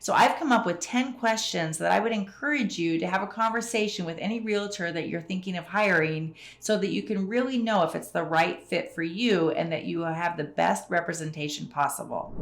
So I've come up with 10 questions that I would encourage you to have a conversation with any realtor that you're thinking of hiring so that you can really know if it's the right fit for you and that you will have the best representation possible.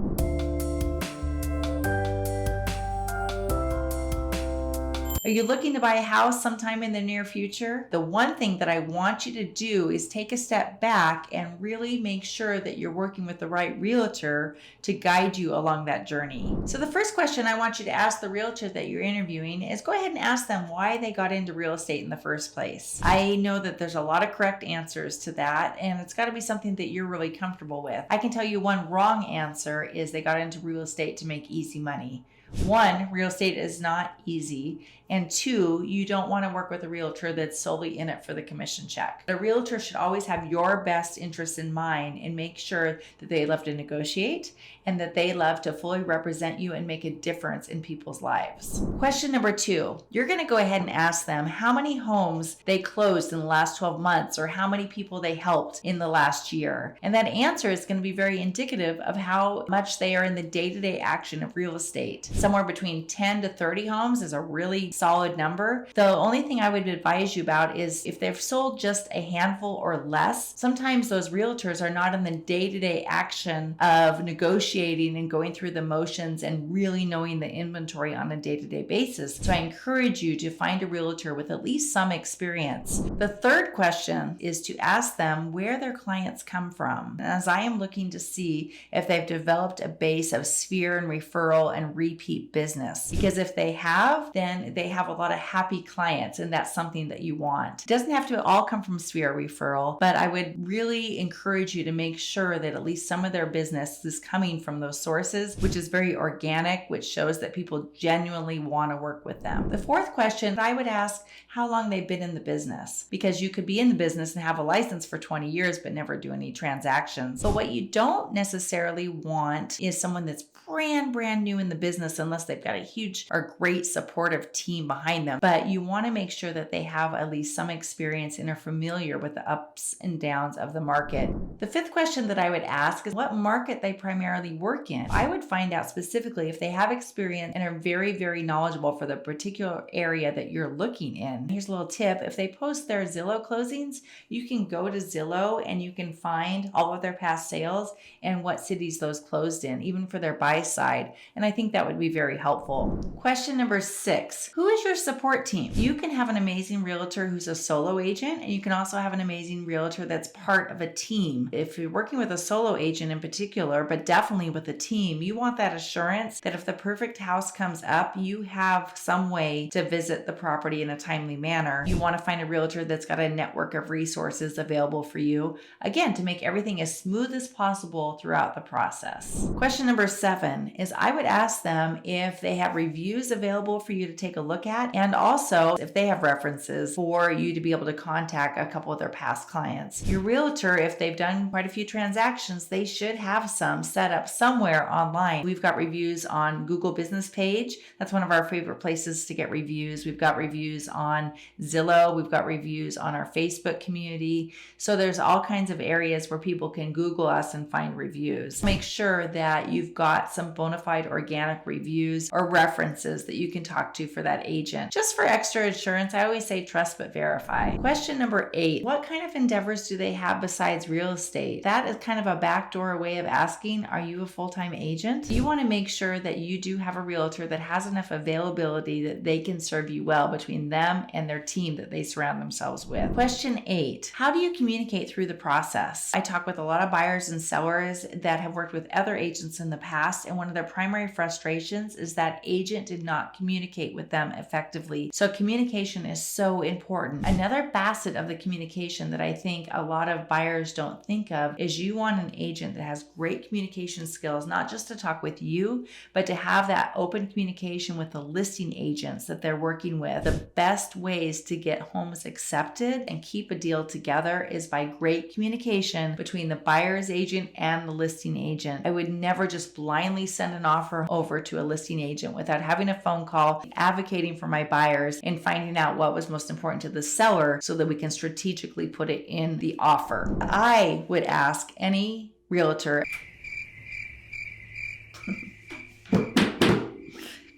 Are you looking to buy a house sometime in the near future? The one thing that I want you to do is take a step back and really make sure that you're working with the right realtor to guide you along that journey. So the first question I want you to ask the realtor that you're interviewing is go ahead and ask them why they got into real estate in the first place. I know that there's a lot of correct answers to that, and it's got to be something that you're really comfortable with. I can tell you one wrong answer is they got into real estate to make easy money. One, real estate is not easy. And two, you don't want to work with a realtor that's solely in it for the commission check. The realtor should always have your best interests in mind and make sure that they love to negotiate and that they love to fully represent you and make a difference in people's lives. Question number 2, you're going to go ahead and ask them how many homes they closed in the last 12 months or how many people they helped in the last year. And that answer is going to be very indicative of how much they are in the day-to-day action of real estate. Somewhere between 10 to 30 homes is a really solid number. The only thing I would advise you about is if they've sold just a handful or less, sometimes those realtors are not in the day-to-day action of negotiating and going through the motions and really knowing the inventory on a day-to-day basis. So I encourage you to find a realtor with at least some experience. The third question is to ask them where their clients come from. As I am looking to see if they've developed a base of sphere and referral and repeat business. Because if they have, then they have a lot of happy clients, and that's something that you want. It doesn't have to all come from sphere referral, but I would really encourage you to make sure that at least some of their business is coming from those sources, which is very organic, which shows that people genuinely want to work with them. The fourth question, I would ask how long they've been in the business, because you could be in the business and have a license for 20 years but never do any transactions. But what you don't necessarily want is someone that's brand new in the business unless they've got a huge or great supportive team behind them. But you want to make sure that they have at least some experience and are familiar with the ups and downs of the market. The fifth question that I would ask is what market they primarily work in. I would find out specifically if they have experience and are very knowledgeable for the particular area that you're looking in. Here's a little tip. If they post their Zillow closings, you can go to Zillow and you can find all of their past sales and what cities those closed in, even for their buy side. And I think that would be very helpful. Question number 6, who is your support team? You can have an amazing realtor who's a solo agent, and you can also have an amazing realtor that's part of a team. If you're working with a solo agent in particular, but definitely with a team, you want that assurance that if the perfect house comes up, you have some way to visit the property in a timely manner. You want to find a realtor that's got a network of resources available for you, again, to make everything as smooth as possible throughout the process. Question number 7 is I would ask them if they have reviews available for you to take a look at, and also if they have references for you to be able to contact a couple of their past clients. Your realtor, if they've done quite a few transactions, they should have some set up somewhere online. We've got reviews on Google Business Page. That's one of our favorite places to get reviews. We've got reviews on Zillow. We've got reviews on our Facebook community. So there's all kinds of areas where people can Google us and find reviews. Make sure that you've got some bona fide organic reviews or references that you can talk to for that agent. Just for extra assurance, I always say trust but verify. Question number 8, what kind of endeavors do they have besides real estate? That is kind of a backdoor way of asking, are you a full-time agent? You want to make sure that you do have a realtor that has enough availability that they can serve you well between them and their team that they surround themselves with. Question 8, how do you communicate through the process? I talk with a lot of buyers and sellers that have worked with other agents in the past, and one of their primary frustrations is that agent did not communicate with them effectively. So communication is so important. Another facet of the communication that I think a lot of buyers don't think of is you want an agent that has great communication skills, not just to talk with you, but to have that open communication with the listing agents that they're working with. The best ways to get homes accepted and keep a deal together is by great communication between the buyer's agent and the listing agent. I would never just blindly send an offer over to a listing agent without having a phone call, advocating for my buyers, and finding out what was most important to the seller so that we can strategically put it in the offer. I would ask any realtor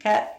Cut.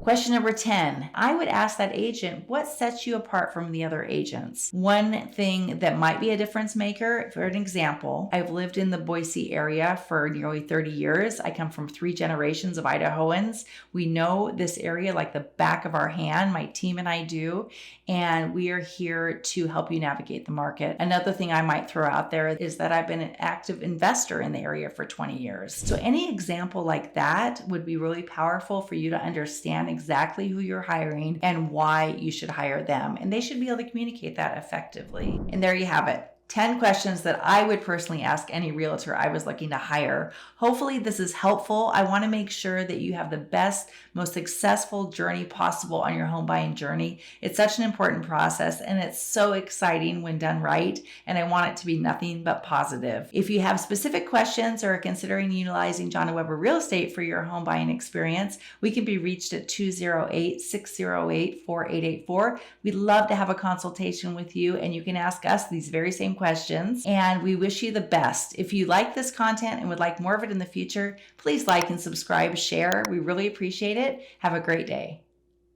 Question number 10. I would ask that agent, what sets you apart from the other agents? One thing that might be a difference maker, for an example, I've lived in the Boise area for nearly 30 years. I come from 3 generations of Idahoans. We know this area like the back of our hand, my team and I do, and we are here to help you navigate the market. Another thing I might throw out there is that I've been an active investor in the area for 20 years. So any example like that would be really powerful for you to understand exactly who you're hiring and why you should hire them. And they should be able to communicate that effectively. And there you have it. 10 questions that I would personally ask any realtor I was looking to hire. Hopefully this is helpful. I want to make sure that you have the best, most successful journey possible on your home buying journey. It's such an important process and it's so exciting when done right. And I want it to be nothing but positive. If you have specific questions or are considering utilizing John & Weber Real Estate for your home buying experience, we can be reached at 208-608-4884. We'd love to have a consultation with you, and you can ask us these very same questions, and we wish you the best. If you like this content and would like more of it in the future, please like and subscribe, share. We really appreciate it. Have a great day.